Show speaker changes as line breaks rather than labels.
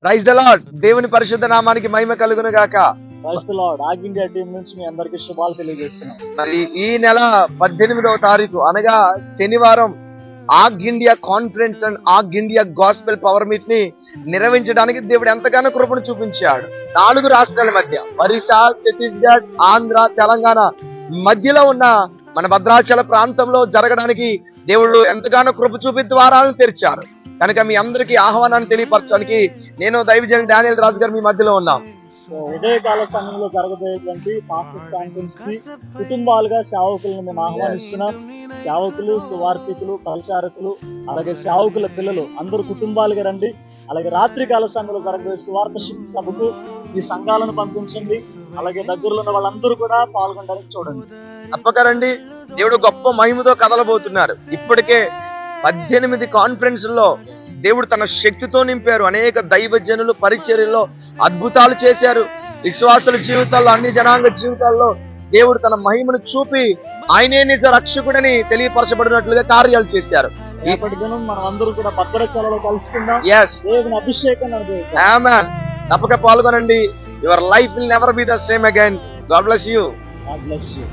Praise the lord. దేవుని పరిశుద్ధ నామానికి మహిమ కలుగును గాక.
Praise the lord. AG India team నుంచి మీ అందరికీ శుభాలు తెలియజేస్తున్నాం.
మరి ఈ నెల 18వ తారీఖు అనగా శనివారం AG India conference and AG India gospel power meet ని నిర్వహించడానికి దేవుడు ఎంతగానో కృపను చూపించాడు. 4 రాష్ట్రాల మధ్య ఒరిస్సా, ఛత్తీస్గఢ్, ఆంధ్ర, తెలంగాణ మధ్యలో ఉన్న మన భద్రాచల ప్రాంతంలో జరగడానికి దేవుడు ఎంతగానో కృప చూపి ద్వారాలను తెరిచారు. కనుక మీ అందరికీ ఆహ్వానాన్ని తెలియపరచడానికి నేను దైవజనుడు డానియల్ రాజు గారు మీ మధ్యలో ఉన్నాం.
ఉదయకాల సమయంలో జరగబోయేటువంటి పాస్టర్స్ కాన్ఫరెన్స్ కి కుటుంబాలుగా సేవకులను మేము ఆహ్వానిస్తున్నాం. సేవకులు, సువార్థికులు, పరిచారకులు, అలాగే సేవకుల పిల్లలు అందరూ కుటుంబాలుగా రండి. అలాగే రాత్రికాల సమయంలో జరగబోయే సువార్త సభకు ఈ సంఘాలను పంపించండి. అలాగే దగ్గరలో ఉన్న వాళ్ళందరూ కూడా పాల్గొనడానికి చూడండి.
తప్పక రండి. దేవుడు గొప్ప మహిమతో కదలబోతున్నారు. ఇప్పటికే 18 కాన్ఫరెన్స్లో దేవుడు తన శక్తితో నింపారు. అనేక దైవజనులు పరిచర్యలో అద్భుతాలు చేశారు. విశ్వాసుల జీవితాల్లో, అన్ని జనాంగ జీవితాల్లో దేవుడు తన మహిమను చూపి ఆయనే నిజ రక్షకుడని తెలియపరచబడినట్లుగా కార్యాలు చేశారు.
రేపటి దినం మనం అందరూ కూడా భద్రాచలంలో కలుసుకుందాం. దేవుని అభిషేకం అనుభవిద్దాం.
ఆమేన్. తప్పక పాల్గొనండి. Your life will never be the same again. God bless you.
God bless you.